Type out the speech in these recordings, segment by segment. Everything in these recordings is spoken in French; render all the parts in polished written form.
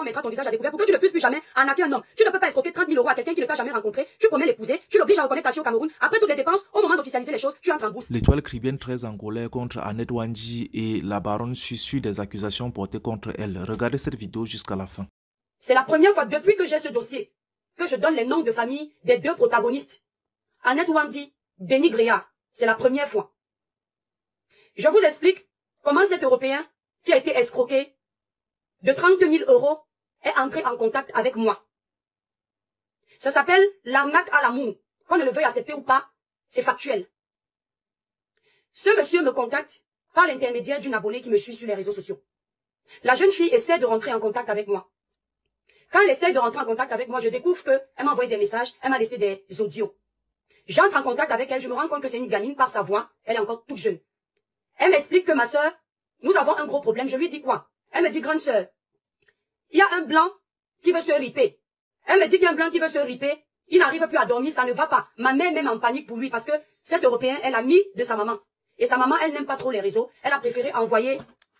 mettra ton visage à découvert pour que tu ne puisses plus jamais arnaquer un homme. Tu ne peux pas escroquer 30 000 € à quelqu'un qui ne t'a jamais rencontré. Tu promets l'épouser, tu l'obliges à reconnaître ta fille au Cameroun. Après toutes les dépenses, au moment d'officialiser les choses, tu entres en bourse. L'étoile caribéenne très en colère contre Annette Wanji et la baronne suit des accusations portées contre elle. Regardez cette vidéo jusqu'à la fin. C'est la première fois depuis que j'ai ce dossier que je donne les noms de famille des deux protagonistes. Annette Wanji, Denis Gréa. C'est la première fois. Je vous explique comment cet Européen qui a été escroqué de 30 000 € est entré en contact avec moi. Ça s'appelle l'arnaque à l'amour. Qu'on ne le veuille accepter ou pas, c'est factuel. Ce monsieur me contacte par l'intermédiaire d'une abonnée qui me suit sur les réseaux sociaux. La jeune fille essaie de rentrer en contact avec moi. Quand elle essaie de rentrer en contact avec moi, je découvre qu'elle m'a envoyé des messages, elle m'a laissé des audios. J'entre en contact avec elle, je me rends compte que c'est une gamine par sa voix, elle est encore toute jeune. Elle m'explique que ma sœur, nous avons un gros problème. Je lui dis quoi? Elle me dit, grande sœur, il y a un blanc qui veut se riper. Elle me dit qu'il y a un blanc qui veut se riper. Il n'arrive plus à dormir, ça ne va pas. Ma mère même en panique pour lui parce que cet Européen, elle a mis de sa maman. Et sa maman, elle n'aime pas trop les réseaux. Elle a préféré envoyer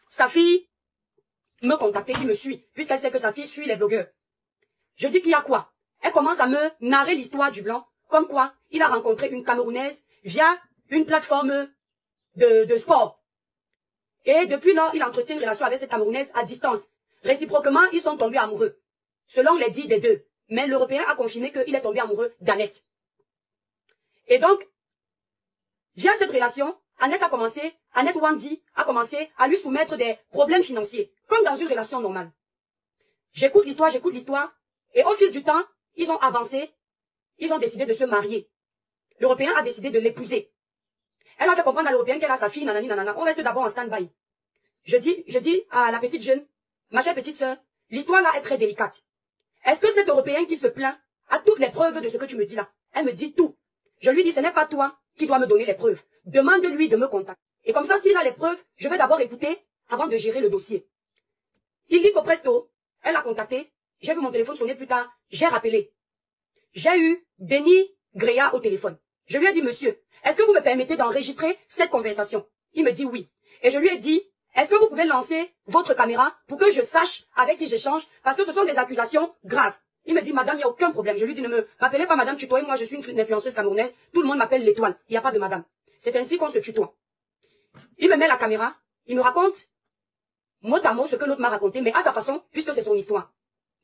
sa fille me contacter, qui me suit, puisqu'elle sait que sa fille suit les blogueurs. Je dis qu'il y a quoi? Elle commence à me narrer l'histoire du blanc, comme quoi il a rencontré une Camerounaise via une plateforme de sport. Et depuis lors, il entretient une relation avec cette Camerounaise à distance. Réciproquement, ils sont tombés amoureux, selon les dits des deux. Mais l'Européen a confirmé qu'il est tombé amoureux d'Annette. Et donc, via cette relation, Annette Wanji a commencé à lui soumettre des problèmes financiers, comme dans une relation normale. J'écoute l'histoire, et au fil du temps, ils ont avancé, ils ont décidé de se marier. L'Européen a décidé de l'épouser. Elle a fait comprendre à l'Européen qu'elle a sa fille, nanani, nanana. On reste d'abord en stand-by. Je dis à la petite jeune, ma chère petite sœur, l'histoire là est très délicate. Est-ce que cet Européen qui se plaint a toutes les preuves de ce que tu me dis là? Elle me dit tout. Je lui dis, ce n'est pas toi qui dois me donner les preuves. Demande-lui de me contacter. Et comme ça, s'il a les preuves, je vais d'abord écouter avant de gérer le dossier. Il dit qu'au presto, elle a contacté. J'ai vu mon téléphone sonner plus tard. J'ai rappelé. J'ai eu Denis Gréa au téléphone. Je lui ai dit, monsieur, est-ce que vous me permettez d'enregistrer cette conversation? Il me dit oui. Et je lui ai dit, est-ce que vous pouvez lancer votre caméra pour que je sache avec qui j'échange? Parce que ce sont des accusations graves. Il me dit, madame, il n'y a aucun problème. Je lui dis, ne m'appelez pas madame tutoie, moi je suis une influenceuse camerounaise. Tout le monde m'appelle l'étoile. Il n'y a pas de madame. C'est ainsi qu'on se tutoie. Il me met la caméra. Il me raconte mot à mot ce que l'autre m'a raconté, mais à sa façon, puisque c'est son histoire.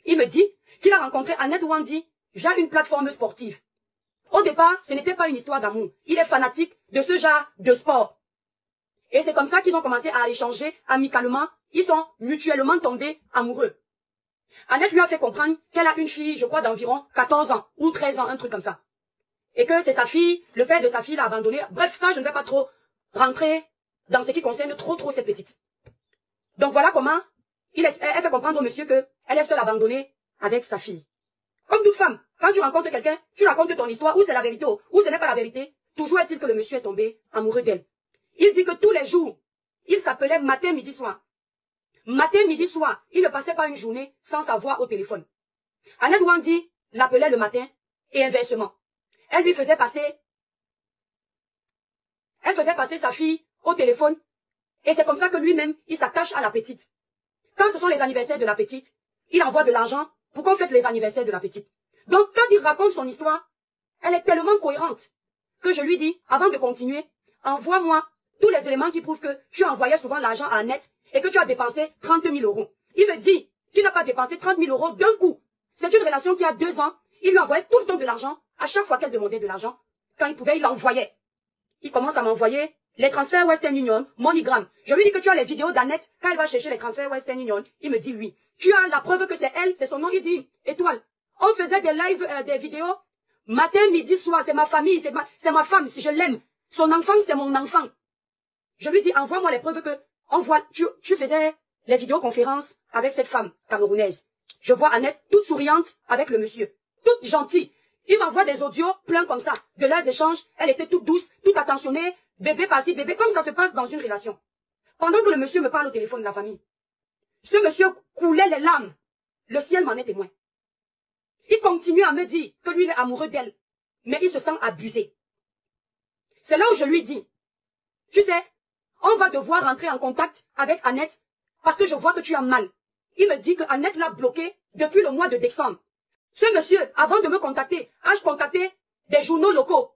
Il me dit qu'il a rencontré Annette Wanji via une plateforme sportive. Au départ, ce n'était pas une histoire d'amour. Il est fanatique de ce genre de sport. Et c'est comme ça qu'ils ont commencé à échanger amicalement. Ils sont mutuellement tombés amoureux. Annette lui a fait comprendre qu'elle a une fille, je crois, d'environ 14 ans ou 13 ans, un truc comme ça. Et que c'est sa fille, le père de sa fille l'a abandonnée. Bref, ça, je ne vais pas trop rentrer dans ce qui concerne trop cette petite. Donc voilà comment elle fait comprendre au monsieur qu'elle est seule abandonnée avec sa fille. Comme toute femme, quand tu rencontres quelqu'un, tu racontes ton histoire, ou c'est la vérité, ou ce n'est pas la vérité. Toujours est-il que le monsieur est tombé amoureux d'elle. Il dit que tous les jours, il s'appelait matin, midi, soir. Matin, midi, soir, il ne passait pas une journée sans sa voix au téléphone. Annette Wanji l'appelait le matin et inversement. Elle faisait passer sa fille au téléphone et c'est comme ça que lui-même, il s'attache à la petite. Quand ce sont les anniversaires de la petite, il envoie de l'argent pour qu'on fête les anniversaires de la petite. Donc quand il raconte son histoire, elle est tellement cohérente que je lui dis, avant de continuer, envoie-moi tous les éléments qui prouvent que tu envoyais souvent l'argent à Annette et que tu as dépensé 30 000 €. Il me dit qu'il n'a pas dépensé 30 000 € d'un coup. C'est une relation qui a 2 ans. Il lui envoyait tout le temps de l'argent. À chaque fois qu'elle demandait de l'argent, quand il pouvait, il l'envoyait. Il commence à m'envoyer les transferts Western Union, MoneyGram. Je lui dis que tu as les vidéos d'Annette quand elle va chercher les transferts Western Union. Il me dit oui. Tu as la preuve que c'est elle, c'est son nom. Il dit étoile. On faisait des lives, des vidéos. Matin, midi, soir, c'est ma famille, c'est ma femme, si je l'aime. Son enfant, c'est mon enfant. Je lui dis, envoie-moi les preuves que tu faisais les vidéoconférences avec cette femme camerounaise. Je vois Annette toute souriante avec le monsieur, toute gentille. Il m'envoie des audios pleins comme ça, de leurs échanges. Elle était toute douce, toute attentionnée, bébé par-ci, bébé, comme ça se passe dans une relation. Pendant que le monsieur me parle au téléphone de la famille, ce monsieur coulait les larmes. Le ciel m'en est témoin. Il continue à me dire que lui il est amoureux d'elle, mais il se sent abusé. C'est là où je lui dis, tu sais, on va devoir rentrer en contact avec Annette parce que je vois que tu as mal. il me dit que Annette l'a bloqué depuis le mois de décembre. Ce monsieur, avant de me contacter, a contacté des journaux locaux.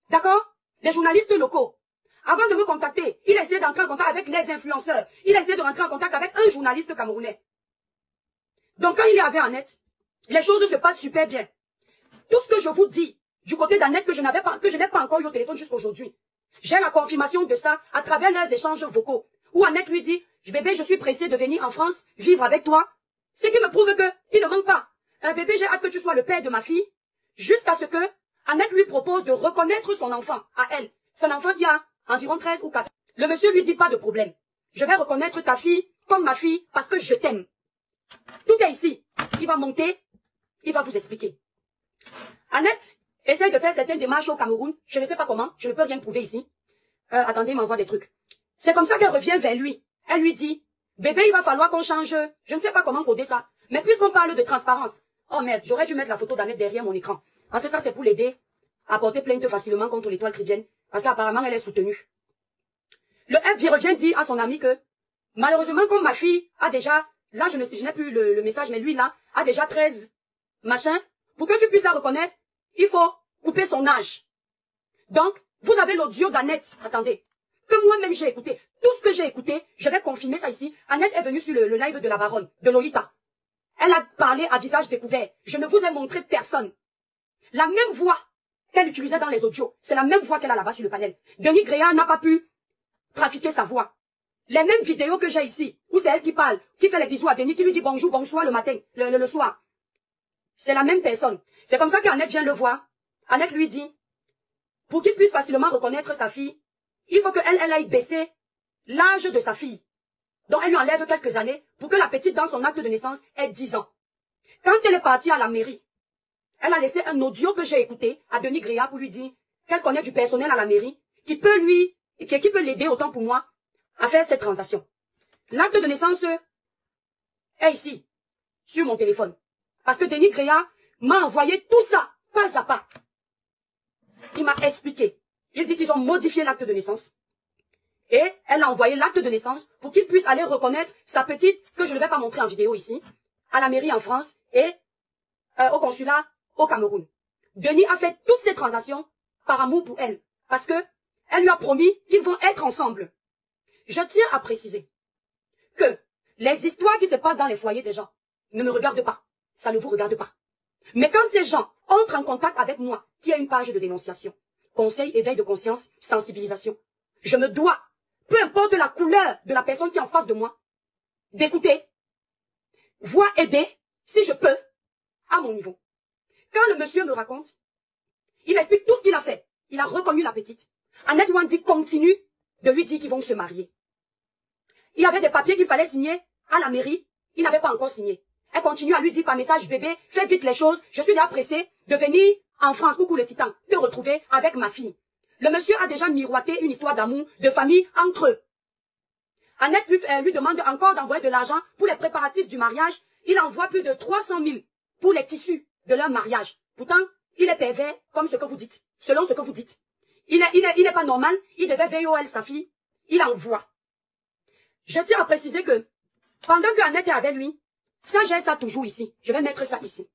D'accord? Des journalistes locaux. Avant de me contacter, il essayait d'entrer en contact avec les influenceurs. Il essayait de rentrer en contact avec un journaliste camerounais. Donc quand il est avec Annette, les choses se passent super bien. Tout ce que je vous dis du côté d'Annette que je n'ai pas encore eu au téléphone jusqu'aujourd'hui. J'ai la confirmation de ça à travers leurs échanges vocaux. Où Annette lui dit, bébé, je suis pressée de venir en France, vivre avec toi. Ce qui me prouve que il ne manque pas. Bébé, j'ai hâte que tu sois le père de ma fille. Jusqu'à ce que Annette lui propose de reconnaître son enfant à elle. Son enfant qui a environ 13 ou 14. Le monsieur lui dit pas de problème. Je vais reconnaître ta fille comme ma fille parce que je t'aime. Tout est ici. Il va monter. Il va vous expliquer. Annette essaye de faire certaines démarches au Cameroun. Je ne sais pas comment. Je ne peux rien prouver ici. Attendez, il m'envoie des trucs. C'est comme ça qu'elle revient vers lui. Elle lui dit, bébé, il va falloir qu'on change. Je ne sais pas comment coder ça. Mais puisqu'on parle de transparence. Oh merde, j'aurais dû mettre la photo d'Annette derrière mon écran. Parce que ça, c'est pour l'aider à porter plainte facilement contre l'étoile chrétienne. Parce qu'apparemment, elle est soutenue. Le F virgin dit à son ami que, malheureusement, comme ma fille a déjà, là, je n'ai plus le message, mais lui, là, a déjà 13 machin. Pour que tu puisses la reconnaître, il faut couper son âge. Donc, vous avez l'audio d'Annette. Attendez. Que moi-même j'ai écouté. Tout ce que j'ai écouté, je vais confirmer ça ici. Annette est venue sur le live de la baronne, de Lolita. Elle a parlé à visage découvert. Je ne vous ai montré personne. La même voix qu'elle utilisait dans les audios, c'est la même voix qu'elle a là-bas sur le panel. Denis Gréa n'a pas pu trafiquer sa voix. Les mêmes vidéos que j'ai ici, où c'est elle qui parle, qui fait les bisous à Denis, qui lui dit bonjour, bonsoir le matin, le soir. C'est la même personne. C'est comme ça qu'Annette vient le voir. Annette lui dit, pour qu'il puisse facilement reconnaître sa fille, il faut qu'elle aille baisser l'âge de sa fille. Donc elle lui enlève quelques années pour que la petite dans son acte de naissance ait 10 ans. Quand elle est partie à la mairie, elle a laissé un audio que j'ai écouté à Denis Gréa pour lui dire qu'elle connaît du personnel à la mairie qui peut l'aider autant pour moi à faire cette transaction. L'acte de naissance est ici, sur mon téléphone. Parce que Denis Gréa m'a envoyé tout ça, pas à pas. Il m'a expliqué. Il dit qu'ils ont modifié l'acte de naissance. Et elle a envoyé l'acte de naissance pour qu'il puisse aller reconnaître sa petite, que je ne vais pas montrer en vidéo ici, à la mairie en France et au consulat au Cameroun. Denis a fait toutes ces transactions par amour pour elle. Parce que elle lui a promis qu'ils vont être ensemble. Je tiens à préciser que les histoires qui se passent dans les foyers des gens ne me regardent pas. Ça ne vous regarde pas. Mais quand ces gens entrent en contact avec moi, qui a une page de dénonciation, conseil, éveil de conscience, sensibilisation, je me dois, peu importe la couleur de la personne qui est en face de moi, d'écouter, voire aider, si je peux, à mon niveau. Quand le monsieur me raconte, il m'explique tout ce qu'il a fait. Il a reconnu la petite. Annette Wandi continue de lui dire qu'ils vont se marier. Il y avait des papiers qu'il fallait signer à la mairie. Il n'avait pas encore signé. Elle continue à lui dire par message, bébé, fais vite les choses. Je suis déjà pressée de venir en France, coucou le titan, te retrouver avec ma fille. Le monsieur a déjà miroité une histoire d'amour, de famille entre eux. Annette lui demande encore d'envoyer de l'argent pour les préparatifs du mariage. Il envoie plus de 300 000 pour les tissus de leur mariage. Pourtant, il est pervers comme ce que vous dites, selon ce que vous dites. Il n'est pas normal, il devait VOL sa fille, il envoie. Je tiens à préciser que, pendant que Annette est avec lui, ça j'ai ça toujours ici, je vais mettre ça ici.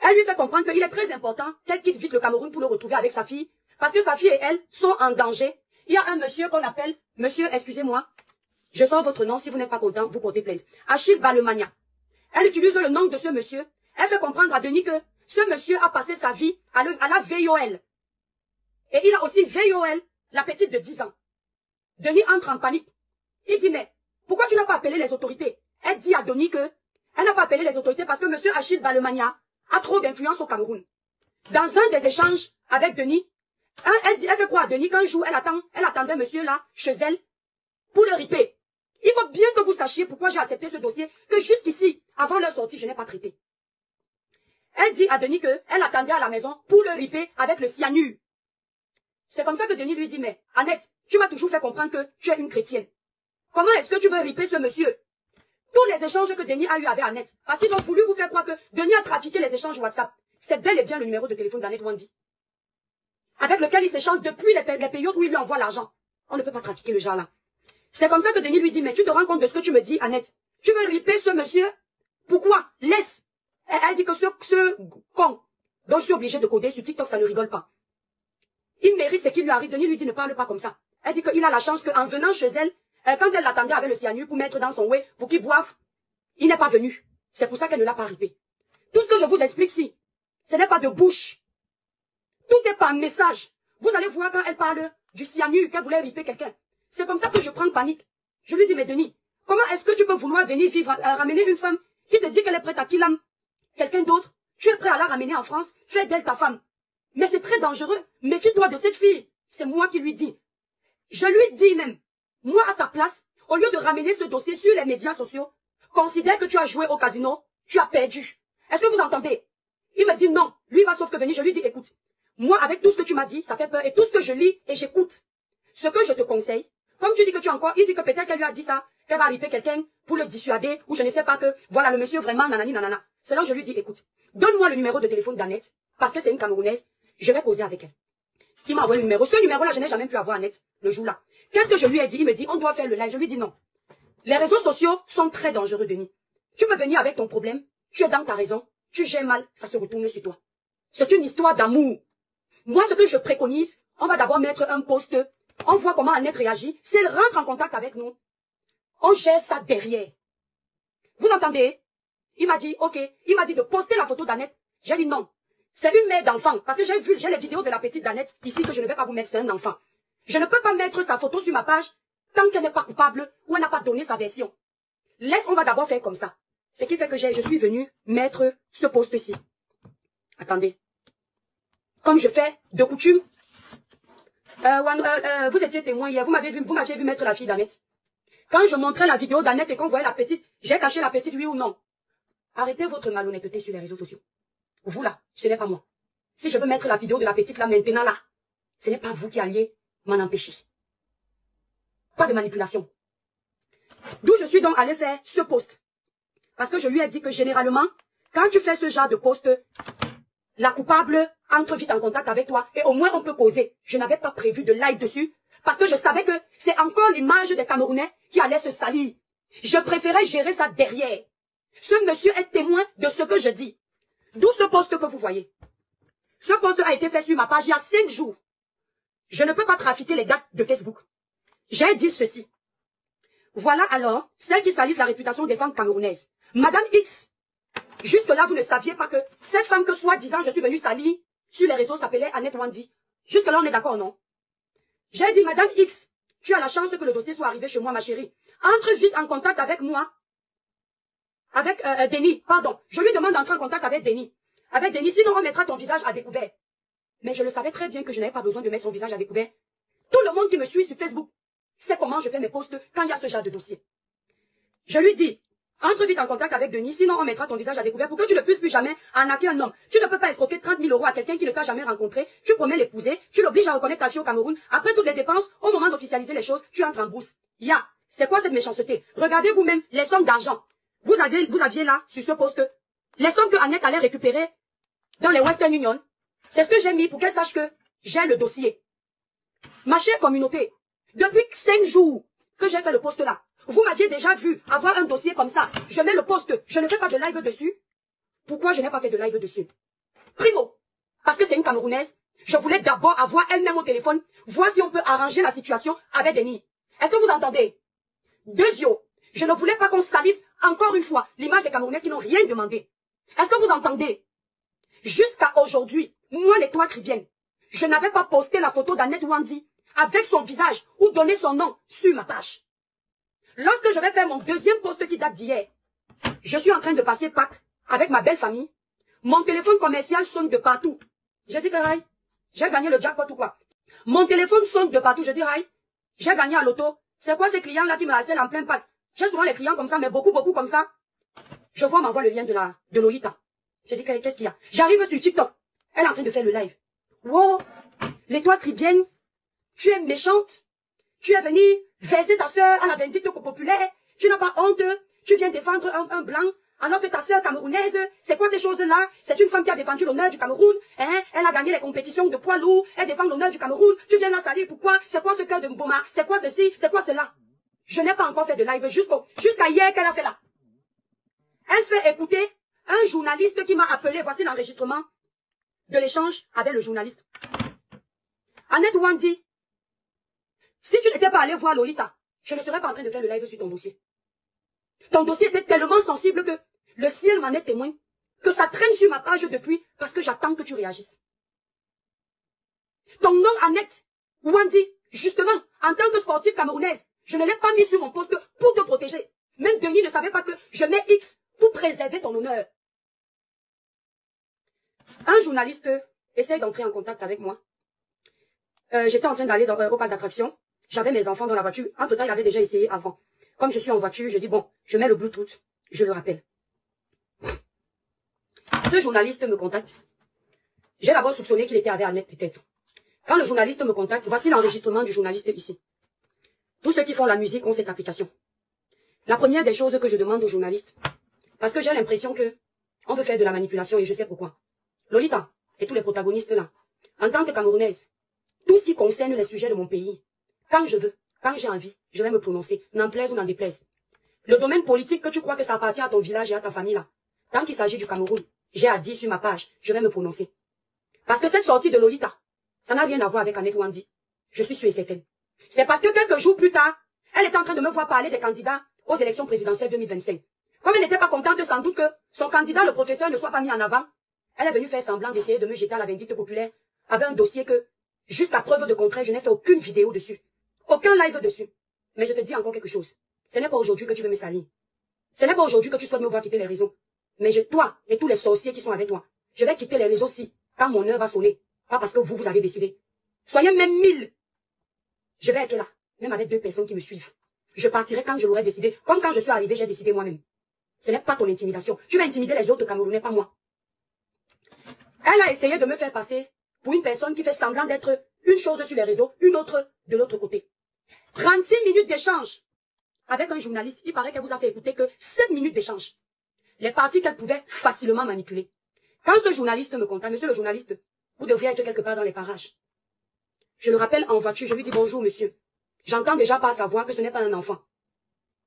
Elle lui fait comprendre qu'il est très important qu'elle quitte vite le Cameroun pour le retrouver avec sa fille, parce que sa fille et elle sont en danger. Il y a un monsieur qu'on appelle, monsieur, excusez-moi, je sors votre nom, si vous n'êtes pas content, vous portez plainte. Achille Balemania. Elle utilise le nom de ce monsieur, elle fait comprendre à Denis que ce monsieur a passé sa vie à la VOL. Et il a aussi VOL, la petite de 10 ans. Denis entre en panique. Il dit, mais pourquoi tu n'as pas appelé les autorités? Elle dit à Denis que elle n'a pas appelé les autorités parce que monsieur Achille Balemania a trop d'influence au Cameroun. Dans un des échanges avec Denis, elle fait croire à Denis qu'un jour elle attendait monsieur là, chez elle, pour le riper. Il faut bien que vous sachiez pourquoi j'ai accepté ce dossier, que jusqu'ici, avant leur sortie, je n'ai pas traité. Elle dit à Denis qu'elle attendait à la maison pour le riper avec le cyanure. C'est comme ça que Denis lui dit, mais Annette, tu m'as toujours fait comprendre que tu es une chrétienne. Comment est-ce que tu veux riper ce monsieur? Tous les échanges que Denis a eu avec Annette, parce qu'ils ont voulu vous faire croire que Denis a trafiqué les échanges WhatsApp. C'est bel et bien le numéro de téléphone d'Annette Wandi, avec lequel il s'échange depuis les périodes où il lui envoie l'argent. On ne peut pas trafiquer le genre là. C'est comme ça que Denis lui dit, mais tu te rends compte de ce que tu me dis, Annette? Tu veux riper ce monsieur? Pourquoi? Laisse. Elle dit que ce con dont je suis obligée de coder sur TikTok, ça ne rigole pas. Il mérite ce qui lui arrive. Denis lui dit ne parle pas comme ça. Elle dit qu'il a la chance qu'en venant chez elle, quand elle l'attendait avec le cyanure pour mettre dans son whey, pour qu'il boive, il n'est pas venu. C'est pour ça qu'elle ne l'a pas ripé. Tout ce que je vous explique ici, ce n'est pas de bouche. Tout est par message. Vous allez voir quand elle parle du cyanure, qu'elle voulait riper quelqu'un. C'est comme ça que je prends panique. Je lui dis, mais Denis, comment est-ce que tu peux vouloir venir vivre, ramener une femme qui te dit qu'elle est prête à killer quelqu'un d'autre? Tu es prêt à la ramener en France, fais d'elle ta femme. Mais c'est très dangereux. Méfie-toi de cette fille. C'est moi qui lui dis. Je lui dis même, moi à ta place, au lieu de ramener ce dossier sur les médias sociaux, considère que tu as joué au casino, tu as perdu. Est-ce que vous entendez? Il me dit non. Lui il va sauf que venir. Je lui dis, écoute, moi avec tout ce que tu m'as dit, ça fait peur et tout ce que je lis et j'écoute. Ce que je te conseille, comme tu dis que tu as encore, il dit que peut-être qu'elle lui a dit ça, qu'elle va riper quelqu'un pour le dissuader, ou je ne sais pas que, voilà le monsieur vraiment nanani nanana. C'est là où je lui dis, écoute, donne-moi le numéro de téléphone d'Annette, parce que c'est une Camerounaise, je vais causer avec elle. Il m'a envoyé le numéro. Ce numéro-là, je n'ai jamais pu avoir Annette, le jour-là. Qu'est-ce que je lui ai dit? Il me dit, on doit faire le live. Je lui dis non. Les réseaux sociaux sont très dangereux, Denis. Tu peux venir avec ton problème, tu es dans ta raison, tu gères mal, ça se retourne sur toi. C'est une histoire d'amour. Moi, ce que je préconise, on va d'abord mettre un post, on voit comment Annette réagit. Si elle rentre en contact avec nous, on gère ça derrière. Vous entendez? Il m'a dit, ok, il m'a dit de poster la photo d'Annette. J'ai dit non. C'est une mère d'enfant. Parce que j'ai les vidéos de la petite d'Annette ici que je ne vais pas vous mettre, c'est un enfant. Je ne peux pas mettre sa photo sur ma page tant qu'elle n'est pas coupable ou elle n'a pas donné sa version. Laisse, on va d'abord faire comme ça. Ce qui fait que je suis venue mettre ce post-ci. Attendez. Comme je fais de coutume, vous étiez témoin hier, vous m'aviez vu mettre la fille d'Annette. Quand je montrais la vidéo d'Annette et qu'on voyait la petite, j'ai caché la petite, oui ou non? Arrêtez votre malhonnêteté sur les réseaux sociaux. Vous là, ce n'est pas moi. Si je veux mettre la vidéo de la petite là, maintenant là, ce n'est pas vous qui alliez m'en empêcher. Pas de manipulation. D'où je suis donc allé faire ce post. Parce que je lui ai dit que généralement, quand tu fais ce genre de post, la coupable entre vite en contact avec toi et au moins on peut causer. Je n'avais pas prévu de live dessus parce que je savais que c'est encore l'image des Camerounais qui allait se salir. Je préférais gérer ça derrière. Ce monsieur est témoin de ce que je dis. D'où ce post que vous voyez. Ce post a été fait sur ma page il y a 5 jours. Je ne peux pas trafiquer les dates de Facebook. J'ai dit ceci. Voilà alors celles qui salissent la réputation des femmes camerounaises. Madame X, jusque-là, vous ne saviez pas que cette femme que soi-disant je suis venue salir sur les réseaux s'appelait Annette Wandi. Jusque-là, on est d'accord, non? J'ai dit, Madame X, tu as la chance que le dossier soit arrivé chez moi, ma chérie. Entre vite en contact avec moi. Avec Denis, pardon. Je lui demande d'entrer en contact avec Denis. Avec Denis, sinon on mettra ton visage à découvert. Mais je le savais très bien que je n'avais pas besoin de mettre son visage à découvert. Tout le monde qui me suit sur Facebook sait comment je fais mes posts quand il y a ce genre de dossier. Je lui dis, entre vite en contact avec Denis, sinon on mettra ton visage à découvert pour que tu ne puisses plus jamais arnaquer un homme. Tu ne peux pas escroquer 30 000 € à quelqu'un qui ne t'a jamais rencontré. Tu promets l'épouser, tu l'obliges à reconnaître ta fille au Cameroun. Après toutes les dépenses, au moment d'officialiser les choses, tu entres en bourse. C'est quoi cette méchanceté? Regardez vous-même les sommes d'argent. Vous aviez là, sur ce poste, les sommes que Annette allait récupérer dans les Western Union. C'est ce que j'ai mis pour qu'elle sache que j'ai le dossier. Ma chère communauté, depuis 5 jours que j'ai fait le poste là, vous m'aviez déjà vu avoir un dossier comme ça. Je mets le post, je ne fais pas de live dessus. Pourquoi je n'ai pas fait de live dessus? Primo, parce que c'est une Camerounaise. Je voulais d'abord avoir elle-même au téléphone, voir si on peut arranger la situation avec Denis. Est-ce que vous entendez? Deuxièmement, je ne voulais pas qu'on salisse encore une fois l'image des Camerounaises qui n'ont rien demandé. Est-ce que vous entendez? Jusqu'à aujourd'hui, moi les toits cribiennes, je n'avais pas posté la photo d'Annette Wandi avec son visage ou donné son nom sur ma page. Lorsque je vais faire mon deuxième post qui date d'hier, je suis en train de passer Pâques avec ma belle famille. Mon téléphone commercial sonne de partout. J'ai dit que Rai, j'ai gagné le jackpot ou quoi? Mon téléphone sonne de partout. Je dis Rai, j'ai gagné à l'auto. C'est quoi ces clients-là qui me harcèlent en plein Pâques? J'ai souvent les clients comme ça, mais beaucoup comme ça. Je vois, m'envoie le lien de Lolita. Je dis qu'est-ce qu'il y a? J'arrive sur TikTok. Elle est en train de faire le live. Wow, l'étoile cribienne, tu es méchante. Tu es venue verser ta sœur à la vindicte populaire. Tu n'as pas honte. Tu viens défendre un blanc. Alors que ta sœur camerounaise, c'est quoi ces choses-là? C'est une femme qui a défendu l'honneur du Cameroun. Hein? Elle a gagné les compétitions de poids lourd. Elle défend l'honneur du Cameroun. Tu viens la salir. Pourquoi? C'est quoi ce cœur de Mboma? C'est quoi ceci? C'est quoi cela? Je n'ai pas encore fait de live jusqu'à hier qu'elle a fait là. Elle fait écouter un journaliste qui m'a appelé. Voici l'enregistrement de l'échange avec le journaliste. Annette Wandi, si tu n'étais pas allé voir Lolita, je ne serais pas en train de faire le live sur ton dossier. Ton dossier était tellement sensible que le ciel m'en est témoin, que ça traîne sur ma page depuis parce que j'attends que tu réagisses. Ton nom, Annette Wandi, justement, en tant que sportive camerounaise, je ne l'ai pas mis sur mon poste pour te protéger. Même Denis ne savait pas que je mets X pour préserver ton honneur. Un journaliste essaye d'entrer en contact avec moi. J'étais en train d'aller au parc d'attraction. J'avais mes enfants dans la voiture. En tout temps, il avait déjà essayé avant. Comme je suis en voiture, je dis bon, je mets le Bluetooth. Je le rappelle. Ce journaliste me contacte. J'ai d'abord soupçonné qu'il était avec Annette peut-être. Quand le journaliste me contacte, voici l'enregistrement du journaliste ici. Tous ceux qui font la musique ont cette application. La première des choses que je demande aux journalistes, parce que j'ai l'impression que on veut faire de la manipulation et je sais pourquoi. Lolita et tous les protagonistes là, en tant que Camerounaise, tout ce qui concerne les sujets de mon pays, quand je veux, quand j'ai envie, je vais me prononcer, n'en plaise ou n'en déplaise. Le domaine politique que tu crois que ça appartient à ton village et à ta famille là, tant qu'il s'agit du Cameroun, j'ai à dire sur ma page, je vais me prononcer. Parce que cette sortie de Lolita, ça n'a rien à voir avec Annette Wandi. Je suis sûre et certaine. C'est parce que quelques jours plus tard, elle était en train de me voir parler des candidats aux élections présidentielles 2025. Comme elle n'était pas contente sans doute que son candidat, le professeur, ne soit pas mis en avant, elle est venue faire semblant d'essayer de me jeter à la vindicte populaire avec un dossier que, jusqu'à preuve de contraire, je n'ai fait aucune vidéo dessus. Aucun live dessus. Mais je te dis encore quelque chose. Ce n'est pas aujourd'hui que tu veux me salir. Ce n'est pas aujourd'hui que tu souhaites me voir quitter les réseaux. Mais toi et tous les sorciers qui sont avec toi, je vais quitter les réseaux aussi, quand mon heure va sonner. Pas parce que vous avez décidé. Soyez même 1000. Je vais être là, même avec 2 personnes qui me suivent. Je partirai quand je l'aurai décidé. Comme quand je suis arrivé, j'ai décidé moi-même. Ce n'est pas ton intimidation. Tu vas intimider les autres Camerounais, pas moi. Elle a essayé de me faire passer pour une personne qui fait semblant d'être une chose sur les réseaux, une autre de l'autre côté. 36 minutes d'échange avec un journaliste. Il paraît qu'elle vous a fait écouter que 7 minutes d'échange. Les parties qu'elle pouvait facilement manipuler. Quand ce journaliste me contacte, monsieur le journaliste, vous devriez être quelque part dans les parages. Je le rappelle en voiture, je lui dis bonjour monsieur. J'entends déjà pas savoir que ce n'est pas un enfant.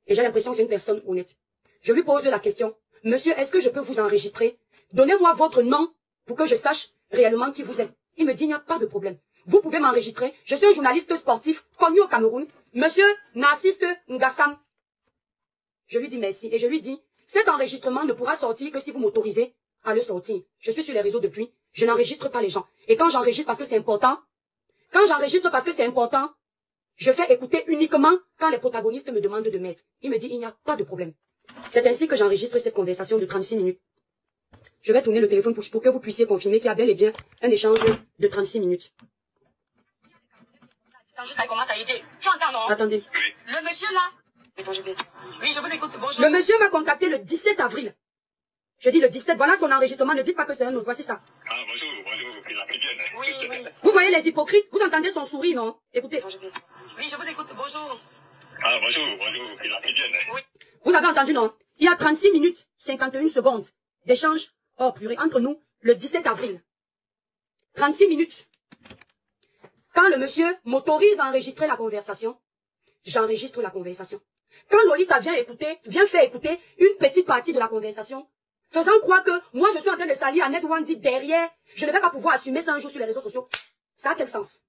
Et j'ai l'impression que c'est une personne honnête. Je lui pose la question. Monsieur, est-ce que je peux vous enregistrer? Donnez-moi votre nom pour que je sache réellement qui vous êtes. Il me dit, il n'y a pas de problème. Vous pouvez m'enregistrer. Je suis un journaliste sportif connu au Cameroun. Monsieur Narcisse Ngassam. Je lui dis merci. Et je lui dis, cet enregistrement ne pourra sortir que si vous m'autorisez à le sortir. Je suis sur les réseaux depuis. Je n'enregistre pas les gens. Et quand j'enregistre parce que c'est important, je fais écouter uniquement quand les protagonistes me demandent de m'aider. Il me dit, il n'y a pas de problème. C'est ainsi que j'enregistre cette conversation de 36 minutes. Je vais tourner le téléphone pour que vous puissiez confirmer qu'il y a bel et bien un échange de 36 minutes. Ça commence à aider. Tu entends, non? Attendez. Le monsieur là. Oui, je vous écoute. Bonjour. Le monsieur m'a contacté le 17 avril. Je dis le 17. Voilà son enregistrement. Ne dites pas que c'est un autre. Voici ça. Ah, bonjour, la prédienne. Oui, oui. Vous voyez les hypocrites? Vous entendez son sourire, non? Écoutez. Oui, je vous écoute. Bonjour. Ah, bonjour, la prédienne. Oui. Vous avez entendu, non? Il y a 36 minutes, 51 secondes d'échange, oh purée, entre nous, le 17 avril. 36 minutes. Quand le monsieur m'autorise à enregistrer la conversation, j'enregistre la conversation. Quand Lolita vient faire écouter une petite partie de la conversation, faisant croire que moi je suis en train de salir Annette Wandi derrière, je ne vais pas pouvoir assumer ça un jour sur les réseaux sociaux. Ça a quel sens?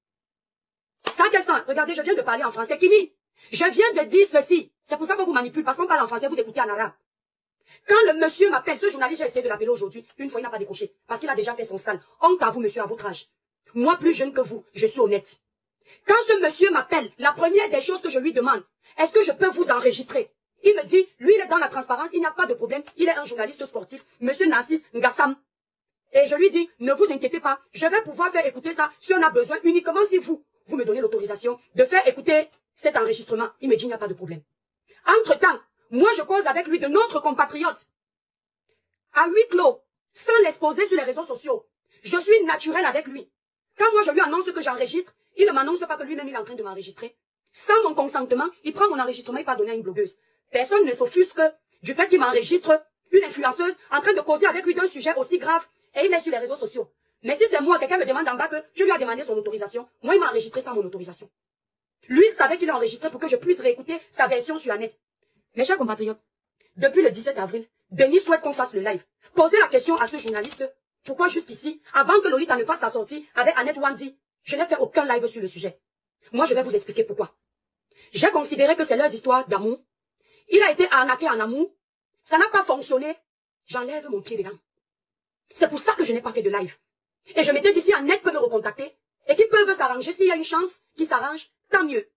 Ça a quel sens? Regardez, je viens de parler en français. Kimi, je viens de dire ceci. C'est pour ça qu'on vous manipule, parce qu'on parle en français, vous écoutez en arabe. Quand le monsieur m'appelle, ce journaliste, j'ai essayé de l'appeler aujourd'hui. Une fois, il n'a pas décroché. Parce qu'il a déjà fait son sale. Honte à vous, monsieur, à votre âge. Moi, plus jeune que vous, je suis honnête. Quand ce monsieur m'appelle, la première des choses que je lui demande, est-ce que je peux vous enregistrer? Il me dit, lui, il est dans la transparence, il n'y a pas de problème. Il est un journaliste sportif, monsieur Narcisse Ngassam. Et je lui dis, ne vous inquiétez pas, je vais pouvoir faire écouter ça si on a besoin, uniquement si vous me donnez l'autorisation de faire écouter cet enregistrement. Il me dit, il n'y a pas de problème. Entre-temps, moi, je cause avec lui de notre compatriote. À huis clos, sans l'exposer sur les réseaux sociaux. Je suis naturel avec lui. Quand moi, je lui annonce que j'enregistre, il ne m'annonce pas que lui-même, il est en train de m'enregistrer. Sans mon consentement, il prend mon enregistrement et pas donner à une blogueuse. Personne ne s'offusque du fait qu'il m'enregistre une influenceuse en train de causer avec lui d'un sujet aussi grave et il met sur les réseaux sociaux. Mais si c'est moi, quelqu'un me demande en bas que tu lui as demandé son autorisation, moi, il m'a enregistré sans mon autorisation. Lui, il savait qu'il a enregistré pour que je puisse réécouter sa version sur la net. Mes chers compatriotes, depuis le 17 avril, Benny souhaite qu'on fasse le live. Posez la question à ce journaliste. Pourquoi jusqu'ici, avant que Lolita ne fasse sa sortie avec Annette Wandi, je n'ai fait aucun live sur le sujet. Moi, je vais vous expliquer pourquoi. J'ai considéré que c'est leurs histoires d'amour. Il a été arnaqué en amour. Ça n'a pas fonctionné. J'enlève mon pied dedans. C'est pour ça que je n'ai pas fait de live. Et je m'étais dit, si Annette peut me recontacter, et qu'ils peuvent s'arranger, s'il y a une chance qu'ils s'arrangent, tant mieux.